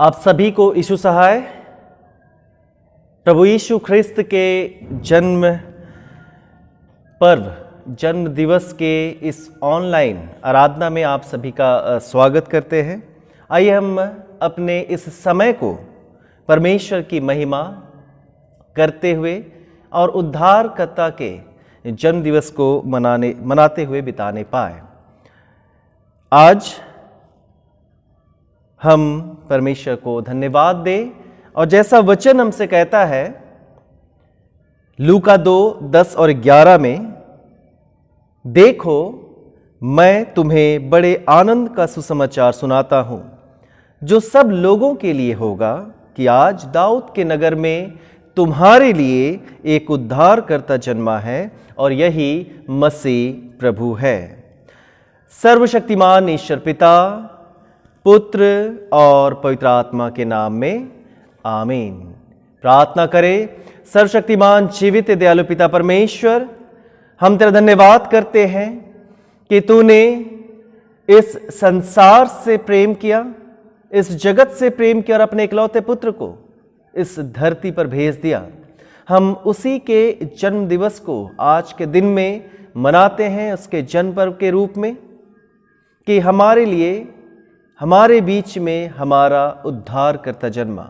आप सभी को यीशु सहाय प्रभु यीशु ख्रिस्त के जन्म पर्व जन्म दिवस के इस ऑनलाइन आराधना में आप सभी का स्वागत करते हैं। आइए हम अपने इस समय को परमेश्वर की महिमा करते हुए और उद्धारकर्ता के जन्म दिवस को मनाते हुए बिताने पाए। आज हम परमेश्वर को धन्यवाद दें और जैसा वचन हमसे कहता है लूका 2:10 और 11 में, देखो मैं तुम्हें बड़े आनंद का सुसमाचार सुनाता हूं जो सब लोगों के लिए होगा कि आज दाऊद के नगर में तुम्हारे लिए एक उद्धारकर्ता जन्मा है और यही मसीह प्रभु है। सर्वशक्तिमान ईश्वर पिता, पुत्र और पवित्र आत्मा के नाम में आमीन। प्रार्थना करें। सर्वशक्तिमान जीवित दयालु पिता परमेश्वर, हम तेरा धन्यवाद करते हैं कि तूने इस संसार से प्रेम किया, इस जगत से प्रेम किया और अपने इकलौते पुत्र को इस धरती पर भेज दिया। हम उसी के जन्म दिवस को आज के दिन में मनाते हैं, उसके जन्म पर्व के रूप में, कि हमारे लिए हमारे बीच में हमारा उद्धारकर्ता जन्मा।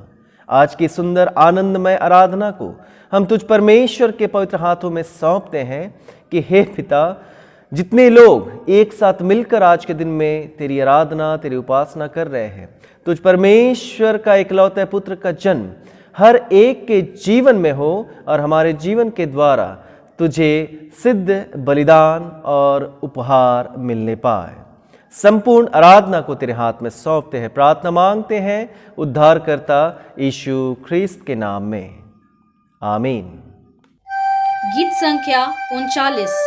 आज की सुंदर आनंदमय आराधना को हम तुझ परमेश्वर के पवित्र हाथों में सौंपते हैं कि हे पिता, जितने लोग एक साथ मिलकर आज के दिन में तेरी आराधना तेरी उपासना कर रहे हैं, तुझ परमेश्वर का इकलौते पुत्र का जन्म हर एक के जीवन में हो और हमारे जीवन के द्वारा तुझे सिद्ध बलिदान और उपहार मिलने पाए। संपूर्ण आराधना को तेरे हाथ में सौंपते हैं। प्रार्थना मांगते हैं उद्धारकर्ता यीशु ख्रिस्त के नाम में, आमीन। गीत संख्या 39,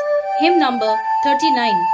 हिम नंबर 39।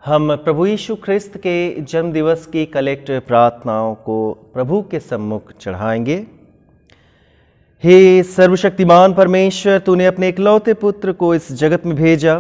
हम प्रभु यीशु ख्रिस्त के जन्म दिवस की कलेक्ट प्रार्थनाओं को प्रभु के सम्मुख चढ़ाएंगे। हे सर्वशक्तिमान परमेश्वर, तूने अपने इकलौते पुत्र को इस जगत में भेजा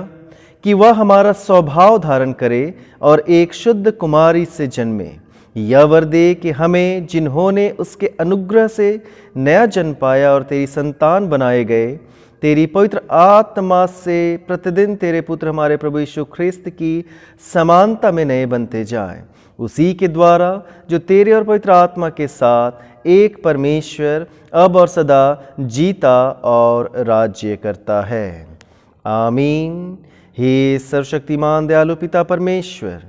कि वह हमारा स्वभाव धारण करे और एक शुद्ध कुमारी से जन्मे। यह वर दे कि हमें, जिन्होंने उसके अनुग्रह से नया जन्म पाया और तेरी संतान बनाए गए, तेरी पवित्र आत्मा से प्रतिदिन तेरे पुत्र हमारे प्रभु यीशु ख्रिस्त की समानता में नए बनते जाएं। उसी के द्वारा जो तेरे और पवित्र आत्मा के साथ एक परमेश्वर अब और सदा जीता और राज्य करता है। आमीन। हे सर्वशक्तिमान दयालु पिता परमेश्वर,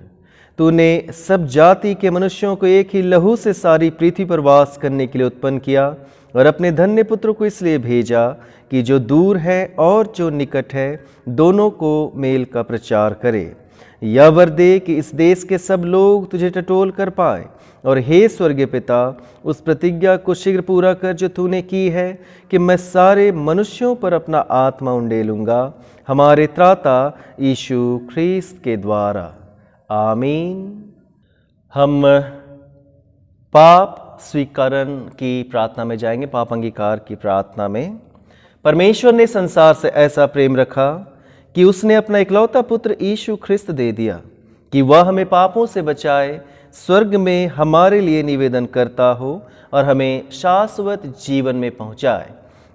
तूने सब जाति के मनुष्यों को एक ही लहू से सारी पृथ्वी पर वास करने के लिए उत्पन्न किया और अपने धन्य पुत्र को इसलिए भेजा कि जो दूर है और जो निकट है दोनों को मेल का प्रचार करे। यह वर दे कि इस देश के सब लोग तुझे टटोल कर पाए। और हे स्वर्गीय पिता, उस प्रतिज्ञा को शीघ्र पूरा कर जो तूने की है कि मैं सारे मनुष्यों पर अपना आत्मा उंडेलूंगा, हमारे त्राता यीशु ख्रिस्त के द्वारा। आमीन। हम पाप स्वीकरण की प्रार्थना में जाएंगे। पाप अंगीकार की प्रार्थना में परमेश्वर ने संसार से ऐसा प्रेम रखा कि उसने अपना इकलौता पुत्र यीशु ख्रिस्त दे दिया कि वह हमें पापों से बचाए, स्वर्ग में हमारे लिए निवेदन करता हो और हमें शाश्वत जीवन में पहुंचाए।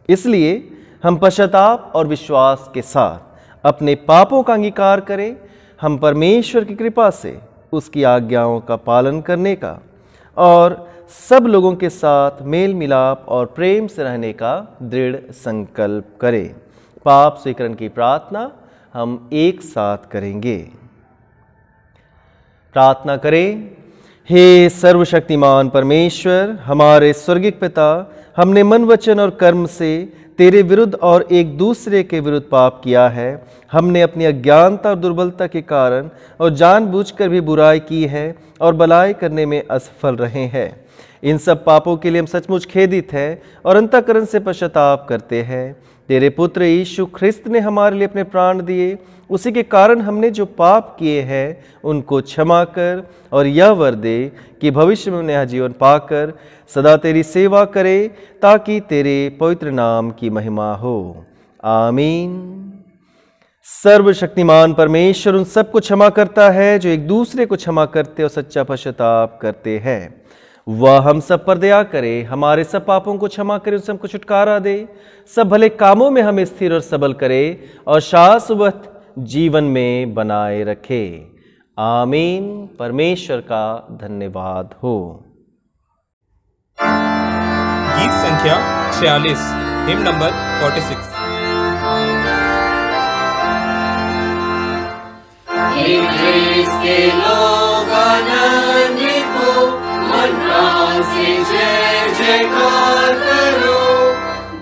इसलिए हम पश्चाताप और विश्वास के साथ अपने पापों का अंगीकार करें। हम परमेश्वर की कृपा से उसकी आज्ञाओं का पालन करने का और सब लोगों के साथ मेल मिलाप और प्रेम से रहने का दृढ़ संकल्प करें। पाप स्वीकरण की प्रार्थना हम एक साथ करेंगे। प्रार्थना करें। हे सर्वशक्तिमान परमेश्वर, हमारे स्वर्गिक पिता, हमने मन, वचन और कर्म से तेरे विरुद्ध और एक दूसरे के विरुद्ध पाप किया है। हमने अपनी अज्ञानता और दुर्बलता के कारण और जानबूझकर भी बुराई की है और भलाई करने में असफल रहे हैं। इन सब पापों के लिए हम सचमुच खेदित हैं और अंतःकरण से पश्चाताप करते हैं। तेरे पुत्र यीशु ख्रिस्त ने हमारे लिए अपने प्राण दिए, उसी के कारण हमने जो पाप किए हैं उनको क्षमा कर और यह वर दे कि भविष्य में नया जीवन पाकर सदा तेरी सेवा करे, ताकि तेरे पवित्र नाम की महिमा हो। आमीन। सर्वशक्तिमान परमेश्वर उन सबको क्षमा करता है जो एक दूसरे को क्षमा करते और सच्चा पश्चाताप करते हैं। वह हम सब पर दया करे, हमारे सब पापों को क्षमा करे, उन सबको छुटकारा दे, सब भले कामों में हमें स्थिर और सबल करे और शाश्वत जीवन में बनाए रखे। आमीन। परमेश्वर का धन्यवाद हो। गीत संख्या 46, हिम नंबर 46। हे ख्रिस्त के लोग आनंदित हो, मन प्राण से जय जयकार करो।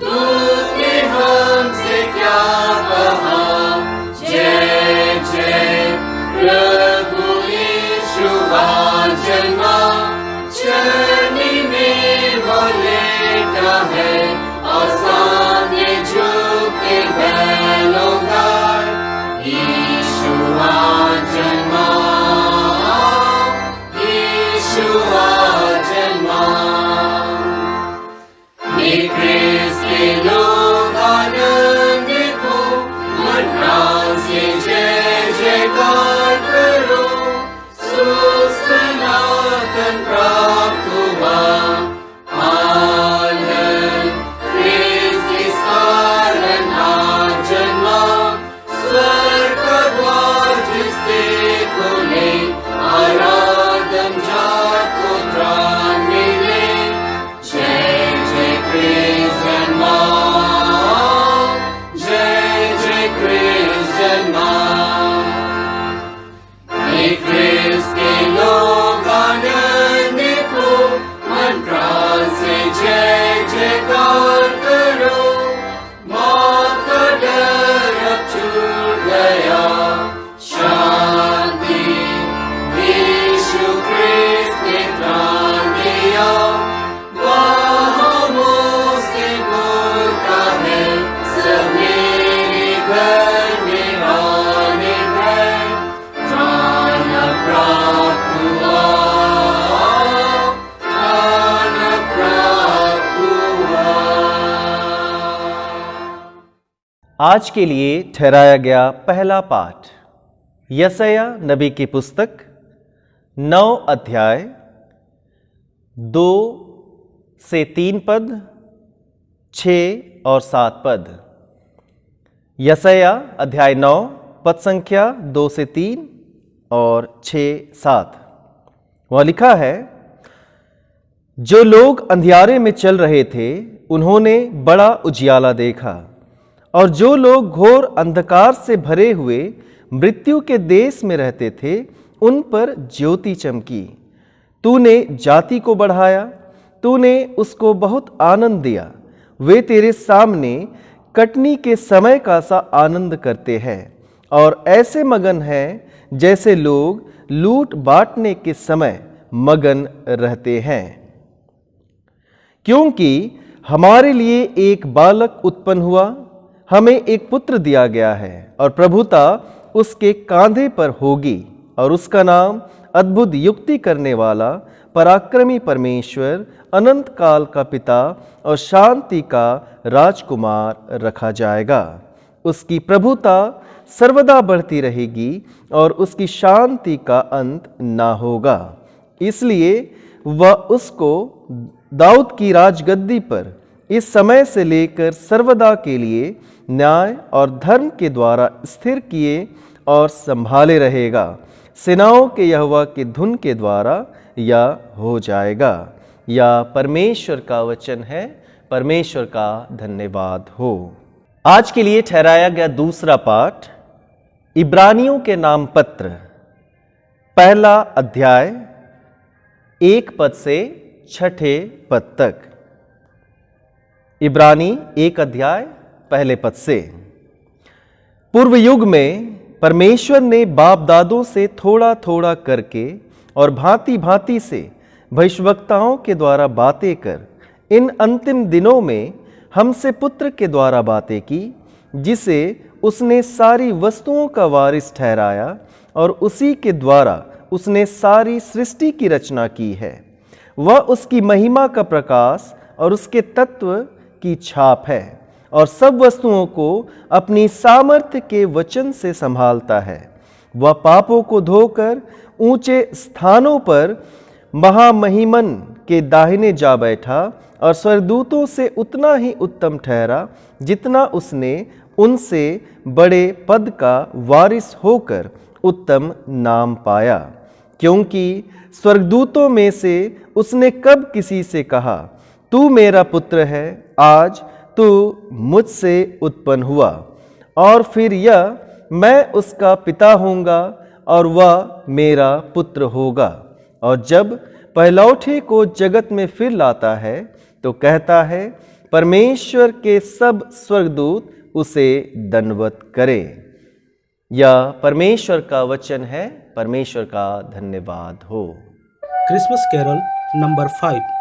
दूत ने हमसे क्या कहा, जय जय प्रभु यीशु जन्मा। चरनी में वो लेटा है और सामने झुके बैलों गाय। यीशु जन्मा, यीशु जन्मा। हे ख्रिस्त के लोग आनंदित हो, मन प्राण से जय जयकार करो। सुस्त आज के लिए ठहराया गया पहला पाठ यशायाह नबी की पुस्तक 9 अध्याय 2 से 3 पद, 6 और 7 पद। यशायाह अध्याय 9 पद संख्या 2 से 3 और 6, 7। वह लिखा है, जो लोग अंधियारे में चल रहे थे उन्होंने बड़ा उजियाला देखा, और जो लोग घोर अंधकार से भरे हुए मृत्यु के देश में रहते थे उन पर ज्योति चमकी। तूने जाति को बढ़ाया, तूने उसको बहुत आनंद दिया। वे तेरे सामने कटनी के समय का सा आनंद करते हैं और ऐसे मगन हैं जैसे लोग लूट बांटने के समय मगन रहते हैं। क्योंकि हमारे लिए एक बालक उत्पन्न हुआ, हमें एक पुत्र दिया गया है, और प्रभुता उसके कांधे पर होगी, और उसका नाम अद्भुत युक्ति करने वाला, पराक्रमी परमेश्वर, अनंत काल का पिता और शांति का राजकुमार रखा जाएगा। उसकी प्रभुता सर्वदा बढ़ती रहेगी और उसकी शांति का अंत ना होगा। इसलिए वह उसको दाऊद की राजगद्दी पर इस समय से लेकर सर्वदा के लिए न्याय और धर्म के द्वारा स्थिर किए और संभाले रहेगा। सेनाओं के यहोवा की धुन के द्वारा यह हो जाएगा। या परमेश्वर का वचन है। परमेश्वर का धन्यवाद हो। आज के लिए ठहराया गया दूसरा पाठ इब्रानियों के नाम पत्र, पहला अध्याय 1 पद से 6 पद तक। इब्रानी 1 अध्याय पहले पद से। पूर्व युग में परमेश्वर ने बाप दादों से थोड़ा थोड़ा करके और भांति भांति से भविष्यवक्ताओं के द्वारा बातें कर इन अंतिम दिनों में हमसे पुत्र के द्वारा बातें की, जिसे उसने सारी वस्तुओं का वारिस ठहराया और उसी के द्वारा उसने सारी सृष्टि की रचना की है। वह उसकी महिमा का प्रकाश और उसके तत्व की छाप है, और सब वस्तुओं को अपनी सामर्थ्य के वचन से संभालता है। वह पापों को धोकर ऊंचे स्थानों पर महामहिमन के दाहिने जा बैठा, और स्वर्गदूतों से उतना ही उत्तम ठहरा जितना उसने उनसे बड़े पद का वारिस होकर उत्तम नाम पाया। क्योंकि स्वर्गदूतों में से उसने कब किसी से कहा, तू मेरा पुत्र है, आज तू मुझसे उत्पन्न हुआ, और फिर यह मैं उसका पिता होऊंगा और वह मेरा पुत्र होगा। और जब पहलौठे को जगत में फिर लाता है तो कहता है, परमेश्वर के सब स्वर्गदूत उसे दंडवत करें। यह परमेश्वर का वचन है। परमेश्वर का धन्यवाद हो। Christmas carol number 5।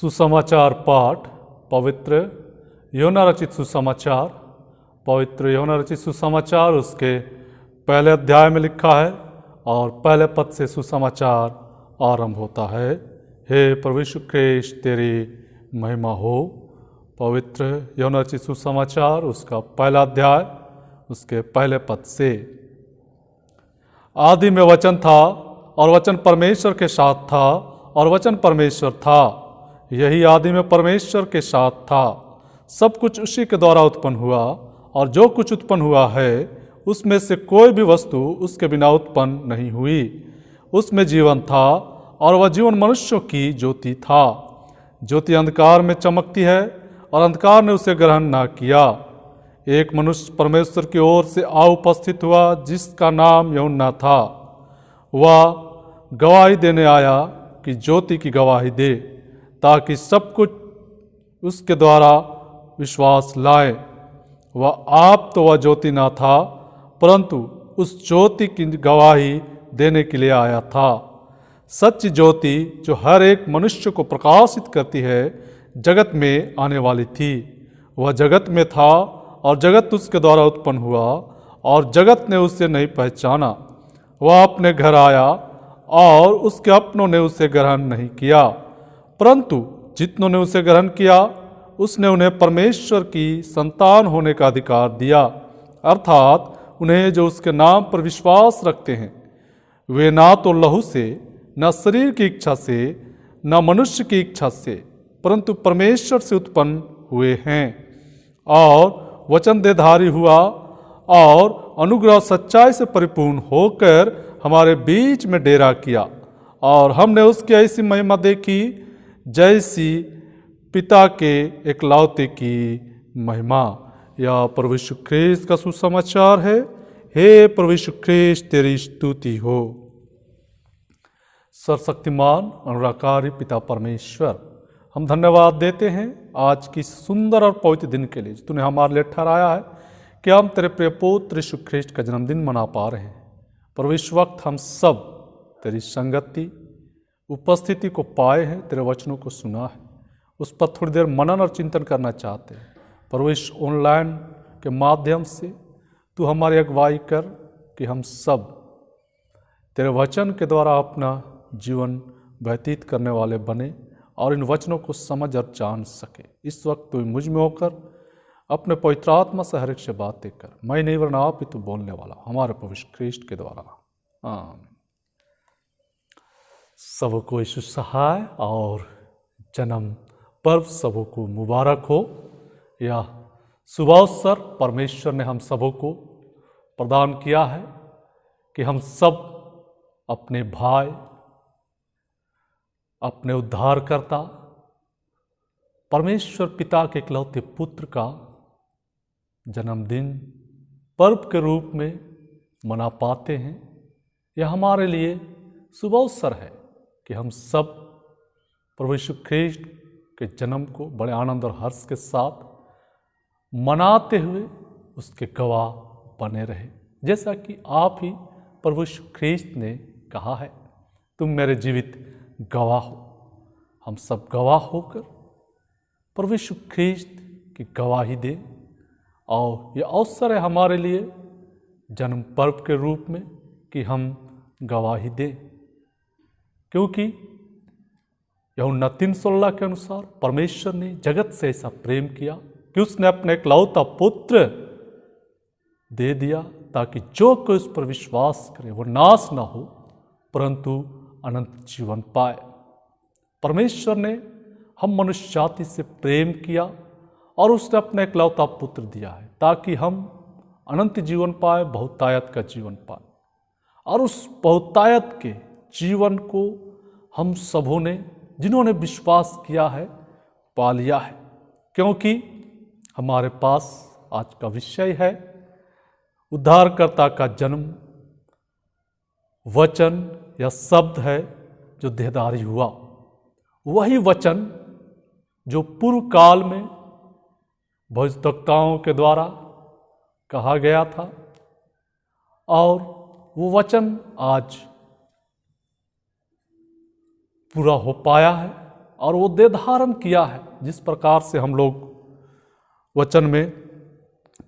सुसमाचार पाठ पवित्र योना रचित सुसमाचार। पवित्र योना रचित सुसमाचार उसके पहले अध्याय में लिखा है और पहले पद से सुसमाचार आरंभ होता है। हे प्रभु यीशु ख्रीस्त तेरी महिमा हो। पवित्र योना रचित सुसमाचार उसका पहला अध्याय उसके पहले पद से। आदि में वचन था और वचन परमेश्वर के साथ था और वचन परमेश्वर था। यही आदि में परमेश्वर के साथ था। सब कुछ उसी के द्वारा उत्पन्न हुआ और जो कुछ उत्पन्न हुआ है उसमें से कोई भी वस्तु उसके बिना उत्पन्न नहीं हुई। उसमें जीवन था और वह जीवन मनुष्यों की ज्योति था। ज्योति अंधकार में चमकती है और अंधकार ने उसे ग्रहण ना किया। एक मनुष्य परमेश्वर की ओर से आ उपस्थित हुआ जिसका नाम यूहन्ना था। वह गवाही देने आया कि ज्योति की गवाही दे ताकि सब कुछ उसके द्वारा विश्वास लाए। वह आप तो वह ज्योति ना था परंतु उस ज्योति की गवाही देने के लिए आया था। सच्ची ज्योति जो हर एक मनुष्य को प्रकाशित करती है जगत में आने वाली थी। वह जगत में था और जगत उसके द्वारा उत्पन्न हुआ और जगत ने उसे नहीं पहचाना। वह अपने घर आया और उसके अपनों ने उसे ग्रहण नहीं किया, परंतु जितनों ने उसे ग्रहण किया उसने उन्हें परमेश्वर की संतान होने का अधिकार दिया, अर्थात उन्हें जो उसके नाम पर विश्वास रखते हैं। वे ना तो लहू से, न शरीर की इच्छा से, न मनुष्य की इच्छा से, परंतु परमेश्वर से उत्पन्न हुए हैं। और वचन देहधारी हुआ और अनुग्रह सच्चाई से परिपूर्ण होकर हमारे बीच में डेरा किया और हमने उसकी ऐसी महिमा देखी जैसी पिता के एकलौते की महिमा। यह प्रभु यीशु ख्रीस्त का सुसमाचार है। हे प्रभु यीशु ख्रीस्त तेरी स्तुति हो। सर्वशक्तिमान अनुरागकारी पिता परमेश्वर, हम धन्यवाद देते हैं आज की सुंदर और पवित्र दिन के लिए तूने हमारे लिए ठहराया है कि हम तेरे प्रिय पुत्र यीशु ख्रीस्त का जन्मदिन मना पा रहे हैं। पर इस वक्त हम सब तेरी संगति उपस्थिति को पाए हैं, तेरे वचनों को सुना है, उस पर थोड़ी देर मनन और चिंतन करना चाहते हैं। पर इस ऑनलाइन के माध्यम से तू हमारी अगुवाई कर कि हम सब तेरे वचन के द्वारा अपना जीवन व्यतीत करने वाले बने और इन वचनों को समझ और जान सके। इस वक्त तू मुझ में होकर अपने पवित्र आत्मा से हर एक से बातें कर। मैं नहीं वरना आप ही तू बोलने वाला हमारे प्रभु ख्रीस्त के द्वारा। आमीन। सबको यीशु सहाय और जन्म पर्व सबों को मुबारक हो। यह शुभ अवसर परमेश्वर ने हम सबों को प्रदान किया है कि हम सब अपने भाई, अपने उद्धारकर्ता परमेश्वर पिता के इकलौते पुत्र का जन्मदिन पर्व के रूप में मना पाते हैं। यह हमारे लिए शुभ अवसर है कि हम सब प्रभु यीशु ख्रीस्त के जन्म को बड़े आनंद और हर्ष के साथ मनाते हुए उसके गवाह बने रहे। जैसा कि आप ही प्रभु यीशु ख्रीस्त ने कहा है, तुम मेरे जीवित गवाह हो। हम सब गवाह होकर प्रभु यीशु ख्रीस्त की गवाही दें और यह अवसर है हमारे लिए जन्म पर्व के रूप में कि हम गवाही दें, क्योंकि यूहन्ना 3:16 के अनुसार परमेश्वर ने जगत से ऐसा प्रेम किया कि उसने अपने इकलौता पुत्र दे दिया ताकि जो कोई उस पर विश्वास करे वो नाश न हो परंतु अनंत जीवन पाए। परमेश्वर ने हम मनुष्य जाति से प्रेम किया और उसने अपने इकलौता पुत्र दिया है ताकि हम अनंत जीवन पाए, बहुतायत का जीवन पाए। और उस बहुतायत के जीवन को हम सबों ने, जिन्होंने विश्वास किया है, पा लिया है। क्योंकि हमारे पास आज का विषय है उद्धारकर्ता का जन्म। वचन या शब्द है जो देहधारी हुआ, वही वचन जो पूर्व काल में भविष्यवक्ताओं के द्वारा कहा गया था और वो वचन आज पूरा हो पाया है और वो देह धारण किया है। जिस प्रकार से हम लोग वचन में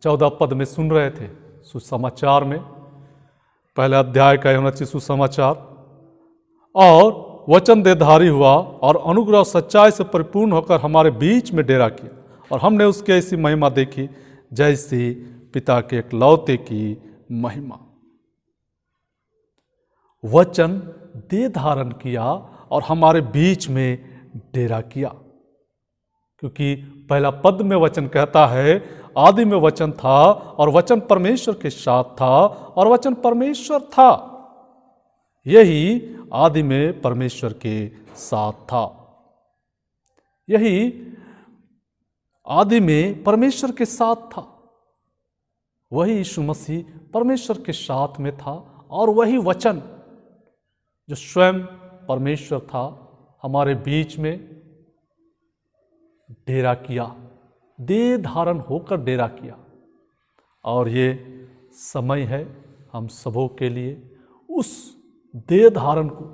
14 पद में सुन रहे थे, सुसमाचार में, पहले अध्याय का 29 सुसमाचार, और वचन देहधारी हुआ और अनुग्रह सच्चाई से परिपूर्ण होकर हमारे बीच में डेरा किया, और हमने उसकी ऐसी महिमा देखी जैसी पिता के एकलौते की महिमा। वचन देह धारण किया और हमारे बीच में डेरा किया, क्योंकि पहला पद में वचन कहता है आदि में वचन था और वचन परमेश्वर के साथ था और वचन परमेश्वर था। यही आदि में परमेश्वर के साथ था। यही आदि में परमेश्वर के साथ था। वही यीशु मसीह परमेश्वर के साथ में था, और वही वचन जो स्वयं परमेश्वर था हमारे बीच में डेरा किया, देह धारण होकर डेरा किया। और ये समय है हम सबों के लिए उस देह धारण को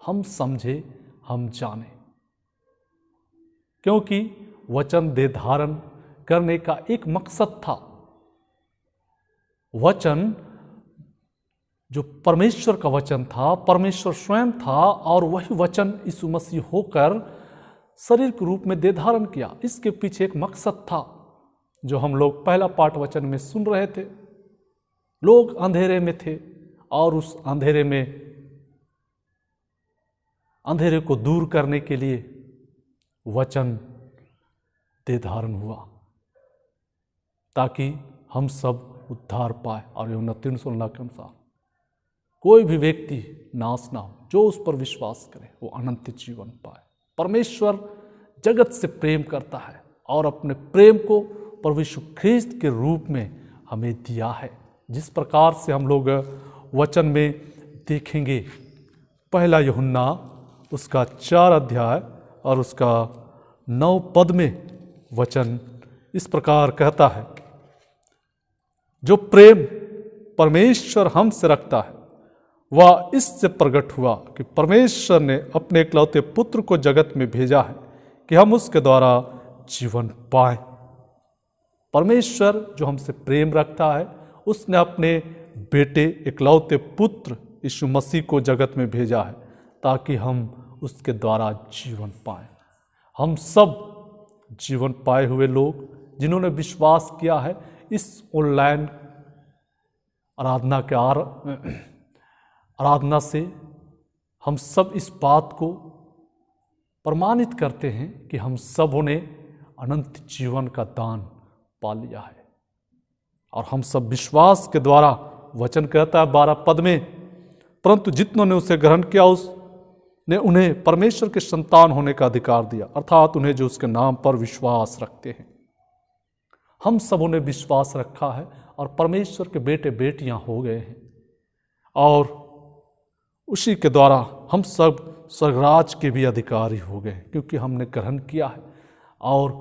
हम समझे, हम जाने, क्योंकि वचन देह धारण करने का एक मकसद था। वचन जो परमेश्वर का वचन था, परमेश्वर स्वयं था, और वही वचन यीशु मसीह होकर शरीर के रूप में देह धारण किया। इसके पीछे एक मकसद था जो हम लोग पहला पाठ वचन में सुन रहे थे। लोग अंधेरे में थे और उस अंधेरे में अंधेरे को दूर करने के लिए वचन देह धारण हुआ, ताकि हम सब उद्धार पाए। और यूहन्ना 3:16 के अनुसार कोई भी व्यक्ति नाश ना हो, जो उस पर विश्वास करे वो अनंत जीवन पाए। परमेश्वर जगत से प्रेम करता है और अपने प्रेम को प्रभु यीशु ख्रीस्त के रूप में हमें दिया है। जिस प्रकार से हम लोग वचन में देखेंगे, पहला यूहन्ना उसका 4 अध्याय और उसका 9 पद में वचन इस प्रकार कहता है, जो प्रेम परमेश्वर हमसे रखता है वह इससे प्रकट हुआ कि परमेश्वर ने अपने इकलौते पुत्र को जगत में भेजा है कि हम उसके द्वारा जीवन पाएं। परमेश्वर जो हमसे प्रेम रखता है, उसने अपने बेटे इकलौते पुत्र यीशु मसीह को जगत में भेजा है ताकि हम उसके द्वारा जीवन पाएं। हम सब जीवन पाए हुए लोग जिन्होंने विश्वास किया है, इस ऑनलाइन आराधना से हम सब इस बात को प्रमाणित करते हैं कि हम सबों ने अनंत जीवन का दान पा लिया है। और हम सब विश्वास के द्वारा, वचन कहता है 12 पद में, परंतु जितनों ने उसे ग्रहण किया उसने उन्हें परमेश्वर के संतान होने का अधिकार दिया, अर्थात उन्हें जो उसके नाम पर विश्वास रखते हैं। हम सबों ने विश्वास रखा है और परमेश्वर के बेटे बेटियां हो गए हैं, और उसी के द्वारा हम सब स्वर्गराज के भी अधिकारी हो गए, क्योंकि हमने ग्रहण किया है और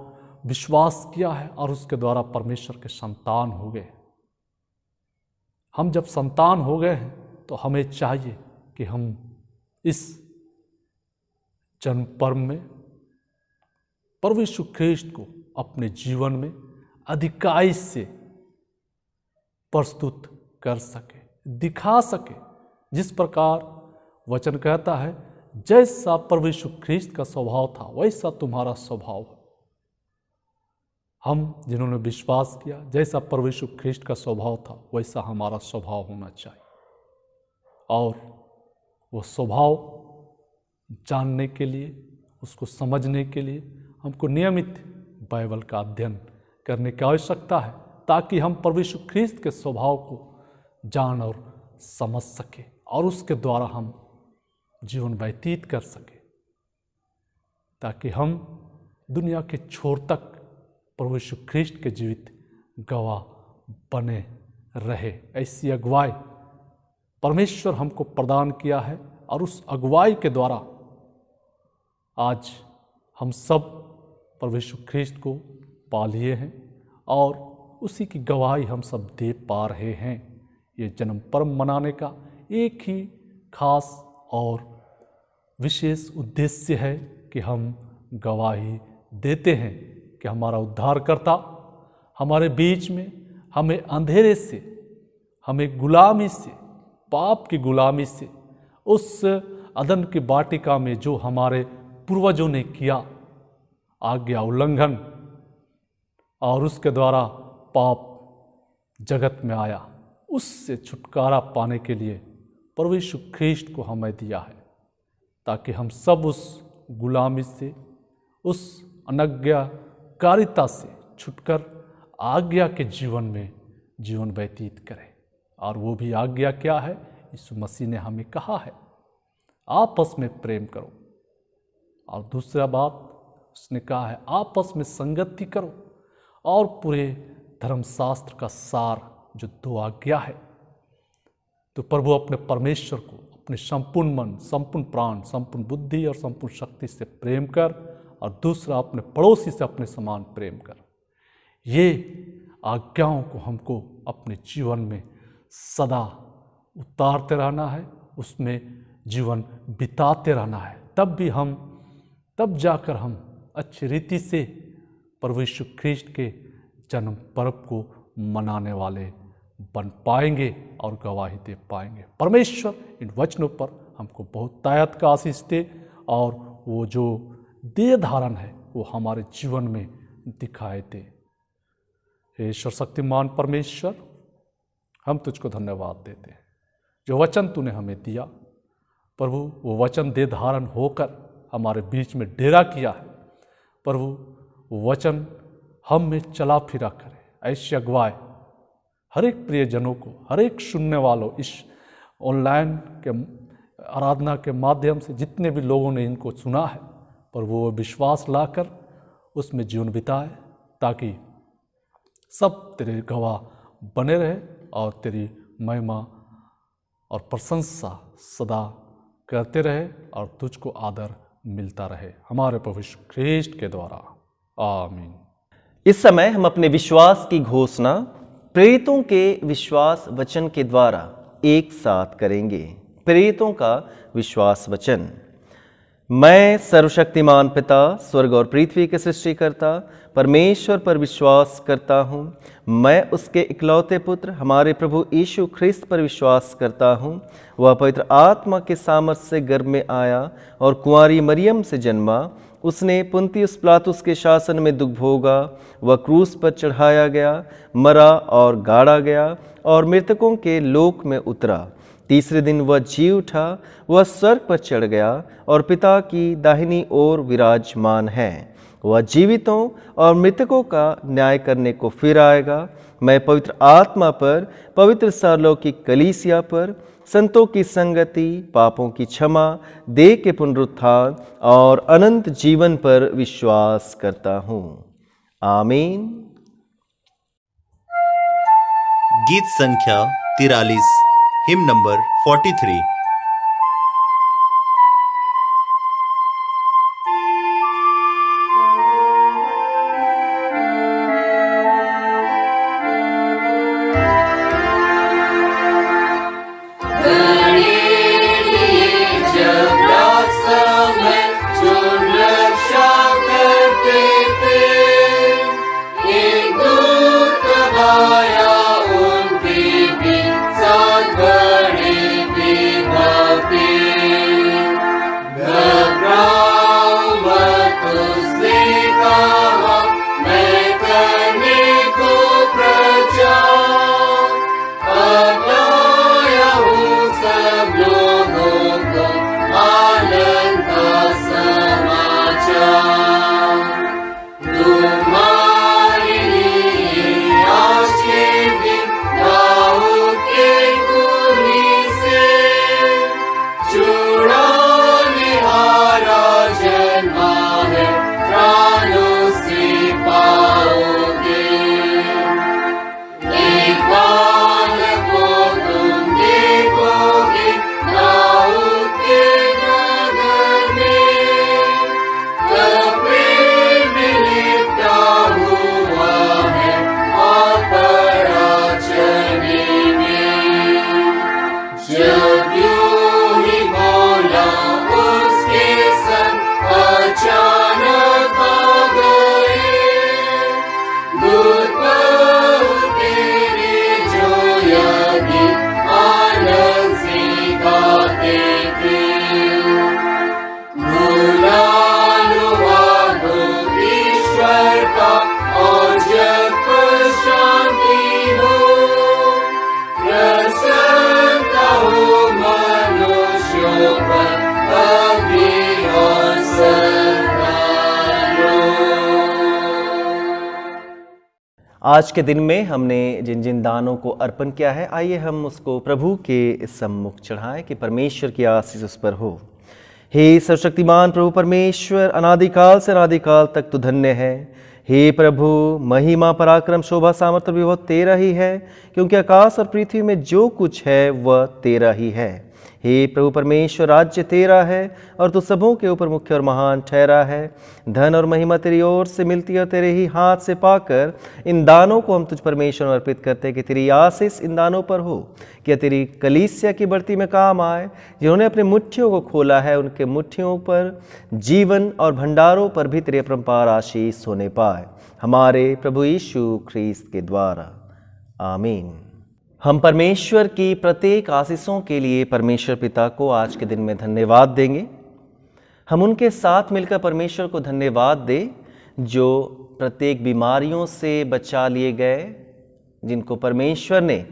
विश्वास किया है और उसके द्वारा परमेश्वर के संतान हो गए। हम जब संतान हो गए हैं तो हमें चाहिए कि हम इस जन्म पर्व में प्रभु यीशु ख्रीस्त को अपने जीवन में अधिकाई से प्रस्तुत कर सके, दिखा सके। जिस प्रकार वचन कहता है, जैसा प्रभु यीशु ख्रीस्त का स्वभाव था वैसा तुम्हारा स्वभाव है। हम जिन्होंने विश्वास किया, जैसा प्रभु यीशु ख्रीस्त का स्वभाव था वैसा हमारा स्वभाव होना चाहिए। और वो स्वभाव जानने के लिए, उसको समझने के लिए हमको नियमित बाइबल का अध्ययन करने की आवश्यकता है, ताकि हम प्रभु यीशु ख्रीस्त के स्वभाव को जान और समझ सके और उसके द्वारा हम जीवन व्यतीत कर सके, ताकि हम दुनिया के छोर तक प्रभु यीशु ख्रीस्त के जीवित गवाह बने रहे। ऐसी अगुवाई परमेश्वर हमको प्रदान किया है, और उस अगुवाई के द्वारा आज हम सब प्रभु यीशु ख्रीस्त को पा लिए हैं और उसी की गवाही हम सब दे पा रहे हैं। ये जन्म पर्व मनाने का एक ही खास और विशेष उद्देश्य है कि हम गवाही देते हैं कि हमारा उद्धारकर्ता हमारे बीच में हमें अंधेरे से, हमें गुलामी से, पाप की गुलामी से, उस अदन की वाटिका में जो हमारे पूर्वजों ने किया आज्ञा उल्लंघन और उसके द्वारा पाप जगत में आया, उससे छुटकारा पाने के लिए प्रभु यीशु ख्रीष्ट को हमें दिया है, ताकि हम सब उस गुलामी से, उस अनज्ञाकारिता से छुटकर आज्ञा के जीवन में जीवन व्यतीत करें। और वो भी आज्ञा क्या है? यीशु मसीह ने हमें कहा है, आपस में प्रेम करो। और दूसरा बात उसने कहा है, आपस में संगति करो। और पूरे धर्मशास्त्र का सार जो 2 आज्ञा है, तो प्रभु अपने परमेश्वर को अपने संपूर्ण मन, संपूर्ण प्राण, संपूर्ण बुद्धि और संपूर्ण शक्ति से प्रेम कर, और दूसरा अपने पड़ोसी से अपने समान प्रेम कर। ये आज्ञाओं को हमको अपने जीवन में सदा उतारते रहना है, उसमें जीवन बिताते रहना है। तब जाकर हम अच्छी रीति से प्रभु यीशु ख्रीष्ट के जन्म पर्व को मनाने वाले बन पाएंगे और गवाही दे पाएंगे। परमेश्वर इन वचनों पर हमको बहुत तायत का आशीष दे, और वो जो देह धारण है वो हमारे जीवन में दिखाई दे। हे ईश्वर शक्तिमान परमेश्वर, हम तुझको धन्यवाद देते हैं जो वचन तूने हमें दिया। प्रभु वो वचन देह धारण होकर हमारे बीच में डेरा किया है। प्रभु वो वचन हम में चला फिरा करे। ऐसे अगुवाए हर एक प्रियजनों को, हर एक सुनने वालों, इस ऑनलाइन के आराधना के माध्यम से जितने भी लोगों ने इनको सुना है, पर वो विश्वास लाकर उसमें जीवन बिताए, ताकि सब तेरे गवाह बने रहे और तेरी महिमा और प्रशंसा सदा करते रहे और तुझको आदर मिलता रहे, हमारे प्रभु यीशु ख्रीष्ट के द्वारा, आमीन। इस समय हम अपने विश्वास की घोषणा प्रेरितों के विश्वास वचन के द्वारा एक साथ करेंगे। प्रेरितों का विश्वास वचन। मैं सर्वशक्तिमान पिता, स्वर्ग और पृथ्वी के सृष्टिकर्ता परमेश्वर पर विश्वास करता हूँ। मैं उसके इकलौते पुत्र हमारे प्रभु यीशु ख्रिस्त पर विश्वास करता हूँ। वह पवित्र आत्मा के सामर्थ से गर्भ में आया और कुंवारी मरियम से जन्मा। उसने पुन्तियुस पिलातुस के शासन में दुख भोगा। वह क्रूस पर चढ़ाया गया, मरा और गाड़ा गया और मृतकों के लोक में उतरा। तीसरे दिन वह जी उठा। वह स्वर्ग पर चढ़ गया और पिता की दाहिनी ओर विराजमान है। वह जीवितों और मृतकों का न्याय करने को फिर आएगा। मैं पवित्र आत्मा पर, पवित्र सार्वलौकिक कलीसिया पर, संतों की संगति, पापों की क्षमा, देह के पुनरुत्थान और अनंत जीवन पर विश्वास करता हूँ। आमीन। गीत संख्या 43, हिम नंबर 43। एक बाल को तुम देखोगे, आज के दिन में हमने जिन जिन दानों को अर्पण किया है, आइए हम उसको प्रभु के सम्मुख चढ़ाएं कि परमेश्वर की आशीष उस पर हो। हे सर्वशक्तिमान प्रभु परमेश्वर, अनादिकाल से अनादिकाल तक तू धन्य है। हे प्रभु, महिमा पराक्रम शोभा सामर्थ्य विभव तेरा ही है, क्योंकि आकाश और पृथ्वी में जो कुछ है वह तेरा ही है। हे प्रभु परमेश्वर, राज्य तेरा है और तू सबों के ऊपर मुख्य और महान ठहरा है। धन और महिमा तेरी ओर से मिलती है और तेरे ही हाथ से पाकर इन दानों को हम तुझ परमेश्वर में अर्पित करते हैं कि तेरी आशीष इन दानों पर हो, कि तेरी कलीसिया की बढ़ती में काम आए। जिन्होंने अपने मुट्ठियों को खोला है, उनके मुट्ठियों पर जीवन और भंडारों पर भी तेरी अपरंपार आशीष होने पाए, हमारे प्रभु यीशु ख्रीस्त के द्वारा। आमीन। हम परमेश्वर की प्रत्येक आशीषों के लिए परमेश्वर पिता को आज के दिन में धन्यवाद देंगे। हम उनके साथ मिलकर परमेश्वर को धन्यवाद दें जो प्रत्येक बीमारियों से बचा लिए गए, जिनको परमेश्वर ने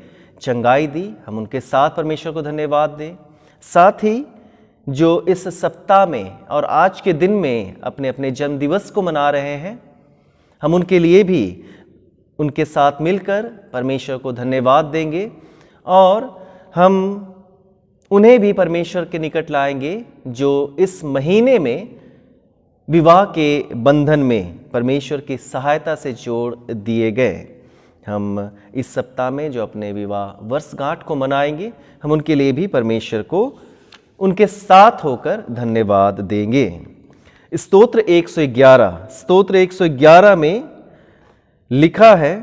चंगाई दी। हम उनके साथ परमेश्वर को धन्यवाद दें। साथ ही जो इस सप्ताह में और आज के दिन में अपने अपने जन्म दिवस को मना रहे हैं, हम उनके लिए भी उनके साथ मिलकर परमेश्वर को धन्यवाद देंगे और हम उन्हें भी परमेश्वर के निकट लाएंगे जो इस महीने में विवाह के बंधन में परमेश्वर की सहायता से जोड़ दिए गए। हम इस सप्ताह में जो अपने विवाह वर्षगांठ को मनाएंगे, हम उनके लिए भी परमेश्वर को उनके साथ होकर धन्यवाद देंगे। स्तोत्र 111 में लिखा है,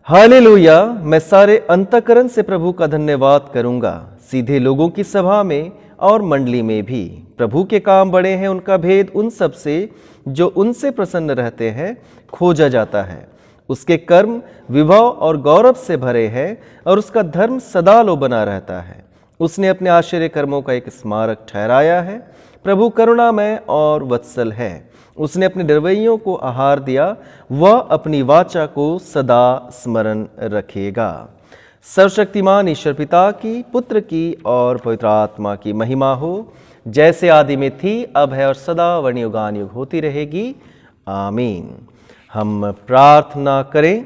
हालेलुया, मैं सारे अंतःकरण से प्रभु का धन्यवाद करूंगा, सीधे लोगों की सभा में और मंडली में भी। प्रभु के काम बड़े हैं, उनका भेद उन सब से जो उनसे प्रसन्न रहते हैं खोजा जाता है। उसके कर्म विभव और गौरव से भरे हैं और उसका धर्म सदालो बना रहता है। उसने अपने आश्चर्य कर्मों का एक स्मारक ठहराया है। प्रभु करुणामय और वत्सल है। उसने अपने डरवैयों को आहार दिया, वह अपनी वाचा को सदा स्मरण रखेगा। सर्वशक्तिमान ईश्वर पिता की, पुत्र की और पवित्र आत्मा की महिमा हो, जैसे आदि में थी, अब है और सदा वर्णयुगान युग होती रहेगी। आमीन। हम प्रार्थना करें।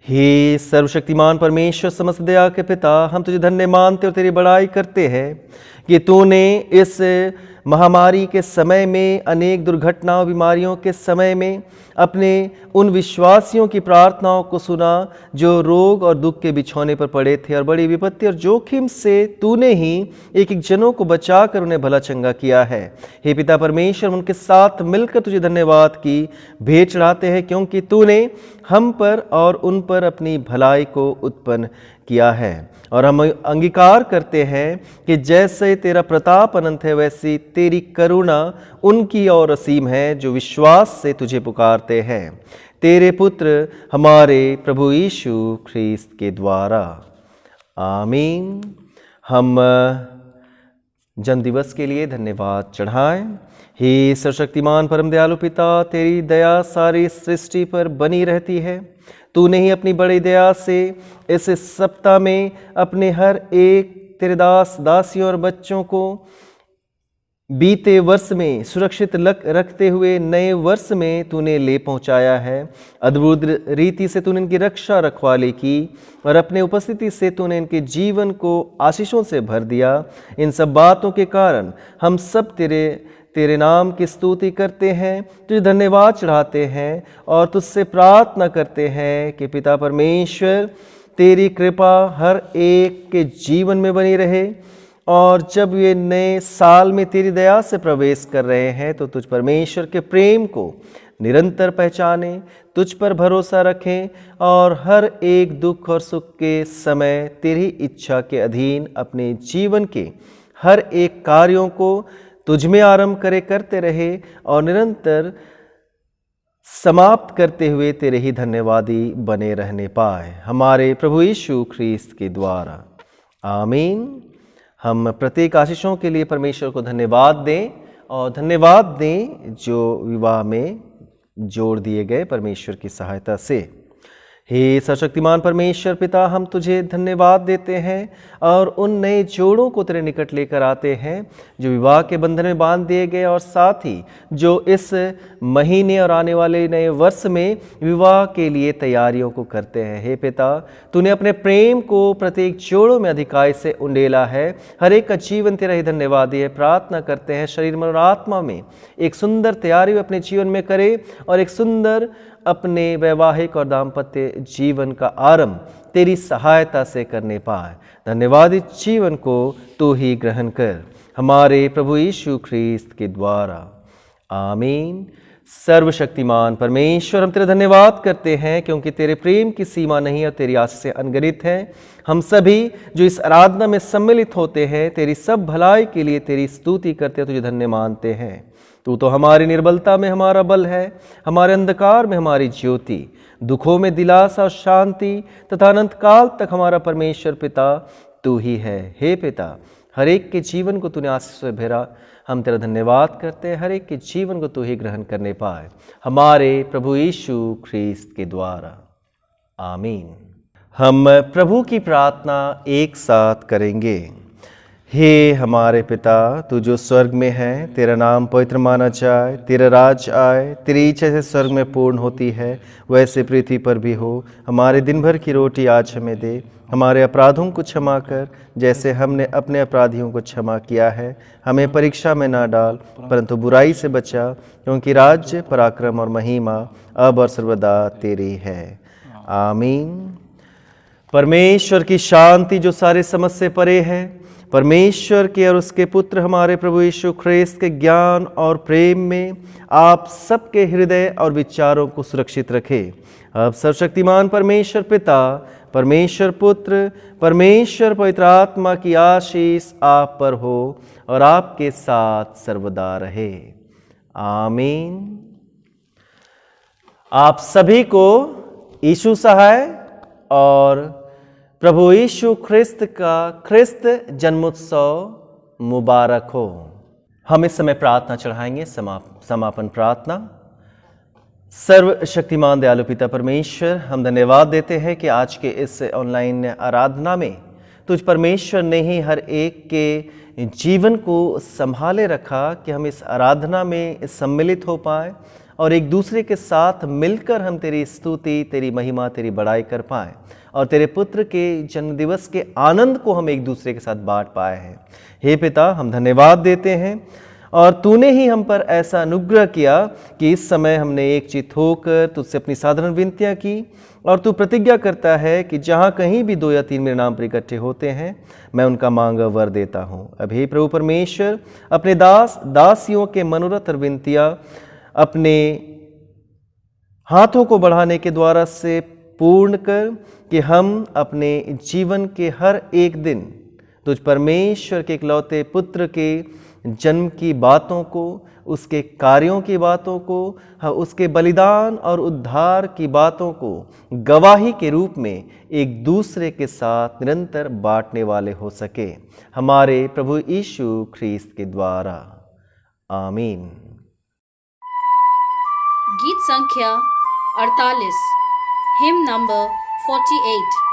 हे सर्वशक्तिमान परमेश्वर, समस्त दया के पिता, हम तुझे धन्य मानते और तेरी बड़ाई करते हैं कि तूने इस महामारी के समय में, अनेक दुर्घटनाओं बीमारियों के समय में अपने उन विश्वासियों की प्रार्थनाओं को सुना जो रोग और दुख के बिछौने पर पड़े थे और बड़ी विपत्ति और जोखिम से तूने ही एक एक जनों को बचाकर उन्हें भला चंगा किया है। हे पिता परमेश्वर, उनके साथ मिलकर तुझे धन्यवाद की भेंट चढ़ाते हैं, क्योंकि तूने हम पर और उन पर अपनी भलाई को उत्पन्न किया है। और हम अंगीकार करते हैं कि जैसे तेरा प्रताप अनंत है, वैसी तेरी करुणा उनकी ओर असीम है जो विश्वास से तुझे पुकारते हैं, तेरे पुत्र हमारे प्रभु यीशु ख्रीस्त के द्वारा। आमीन। हम जन्म दिवस के लिए धन्यवाद चढ़ाएं। हे सर्वशक्तिमान परम दयालु पिता, तेरी दया सारी सृष्टि पर बनी रहती है। तूने ही अपनी बड़ी दया से इस सप्ताह में अपने हर एक तेरे दास दासियों और बच्चों को बीते वर्ष में सुरक्षित रखते हुए नए वर्ष में तूने ले पहुंचाया है। अद्भुत रीति से तूने इनकी रक्षा रखवाली की और अपने उपस्थिति से तूने इनके जीवन को आशीषों से भर दिया। इन सब बातों के कारण हम सब तेरे नाम की स्तुति करते हैं, तुझे धन्यवाद चढ़ाते हैं और तुझसे प्रार्थना करते हैं कि पिता परमेश्वर, तेरी कृपा हर एक के जीवन में बनी रहे और जब ये नए साल में तेरी दया से प्रवेश कर रहे हैं तो तुझ परमेश्वर के प्रेम को निरंतर पहचाने, तुझ पर भरोसा रखें और हर एक दुख और सुख के समय तेरी इच्छा के अधीन अपने जीवन के हर एक कार्यों को तुझ में आरंभ करते रहे और निरंतर समाप्त करते हुए तेरे ही धन्यवादी बने रहने पाए, हमारे प्रभु यीशु ख्रीस्त के द्वारा। आमीन। हम प्रत्येक आशीषों के लिए परमेश्वर को धन्यवाद दें और धन्यवाद दें जो विवाह में जोड़ दिए गए परमेश्वर की सहायता से। हे सर्वशक्तिमान परमेश्वर पिता, हम तुझे धन्यवाद देते हैं और उन नए जोड़ों को तेरे निकट लेकर आते हैं जो विवाह के बंधन में बांध दिए गए, और साथ ही जो इस महीने और आने वाले नए वर्ष में विवाह के लिए तैयारियों को करते हैं। हे पिता, तूने अपने प्रेम को प्रत्येक जोड़ों में अधिकाई से उंडेला है। हर एक का जीवन तेरा ही धन्यवादी है। प्रार्थना करते हैं शरीर मन और आत्मा में एक सुंदर तैयारी अपने जीवन में करे और एक सुंदर अपने वैवाहिक और दाम्पत्य जीवन का आरंभ तेरी सहायता से करने पाए। धन्यवादित जीवन को तू ही ग्रहण कर, हमारे प्रभु यीशु ख्रीस्त के द्वारा। आमीन। सर्वशक्तिमान परमेश्वर, हम तेरा धन्यवाद करते हैं क्योंकि तेरे प्रेम की सीमा नहीं और तेरी आशीष से अनगिनत है। हम सभी जो इस आराधना में सम्मिलित होते हैं तेरी सब भलाई के लिए तेरी स्तुति करते हैं, तुझे धन्य मानते हैं। तू तो हमारी निर्बलता में हमारा बल है, हमारे अंधकार में हमारी ज्योति, दुखों में दिलासा और शांति तथा अनंत काल तक हमारा परमेश्वर पिता तू ही है। हे पिता, हर एक के जीवन को तूने आशीष से भरा, हम तेरा धन्यवाद करते हैं। हर एक के जीवन को तू ही ग्रहण करने पाए, हमारे प्रभु यीशु ख्रीस्त के द्वारा। आमीन। हम प्रभु की प्रार्थना एक साथ करेंगे। हे हमारे पिता, तू जो स्वर्ग में है, तेरा नाम पवित्र माना जाए, तेरा राज आए, तेरी इच्छा से स्वर्ग में पूर्ण होती है वैसे पृथ्वी पर भी हो। हमारे दिन भर की रोटी आज हमें दे, हमारे अपराधों को क्षमा कर जैसे हमने अपने अपराधियों को क्षमा किया है। हमें परीक्षा में ना डाल परंतु बुराई से बचा, क्योंकि राज्य, पराक्रम और महिमा अब और सर्वदा तेरी है। आमीन। परमेश्वर की शांति जो सारे समझ से परे है, परमेश्वर के और उसके पुत्र हमारे प्रभु यीशु ख्रीस्त के ज्ञान और प्रेम में आप सबके हृदय और विचारों को सुरक्षित रखे। अब सर्वशक्तिमान परमेश्वर पिता, परमेश्वर पुत्र, परमेश्वर पवित्र आत्मा की आशीष आप पर हो और आपके साथ सर्वदा रहे। आमीन। आप सभी को यीशु सहाय और प्रभु यीशु ख्रिस्त का ख्रिस्त जन्मोत्सव मुबारक हो। हम इस समय प्रार्थना चढ़ाएंगे, समापन प्रार्थना। सर्वशक्तिमान दयालु पिता परमेश्वर, हम धन्यवाद देते हैं कि आज के इस ऑनलाइन आराधना में तुझ परमेश्वर ने ही हर एक के जीवन को संभाले रखा कि हम इस आराधना में सम्मिलित हो पाए और एक दूसरे के साथ मिलकर हम तेरी स्तुति, तेरी महिमा, तेरी बड़ाई कर पाए और तेरे पुत्र के जन्मदिवस के आनंद को हम एक दूसरे के साथ बांट पाए हैं। हे पिता, हम धन्यवाद देते हैं और तूने ही हम पर ऐसा अनुग्रह किया कि इस समय हमने एक चित्त होकर तुझसे अपनी साधारण विनतियाँ की और तू प्रतिज्ञा करता है कि जहाँ कहीं भी 2 या 3 मेरे नाम पर इकट्ठे होते हैं मैं उनका मांगा वर देता हूँ। अभी प्रभु परमेश्वर अपने दासियों के मनोरथ और विनतियाँ अपने हाथों को बढ़ाने के द्वारा से पूर्ण कर कि हम अपने जीवन के हर एक दिन तुझ परमेश्वर के इकलौते पुत्र के जन्म की बातों को, उसके कार्यों की बातों को, उसके बलिदान और उद्धार की बातों को गवाही के रूप में एक दूसरे के साथ निरंतर बांटने वाले हो सके, हमारे प्रभु यीशु ख्रीस्त के द्वारा। आमीन। गीत संख्या 48, हिम नंबर 48।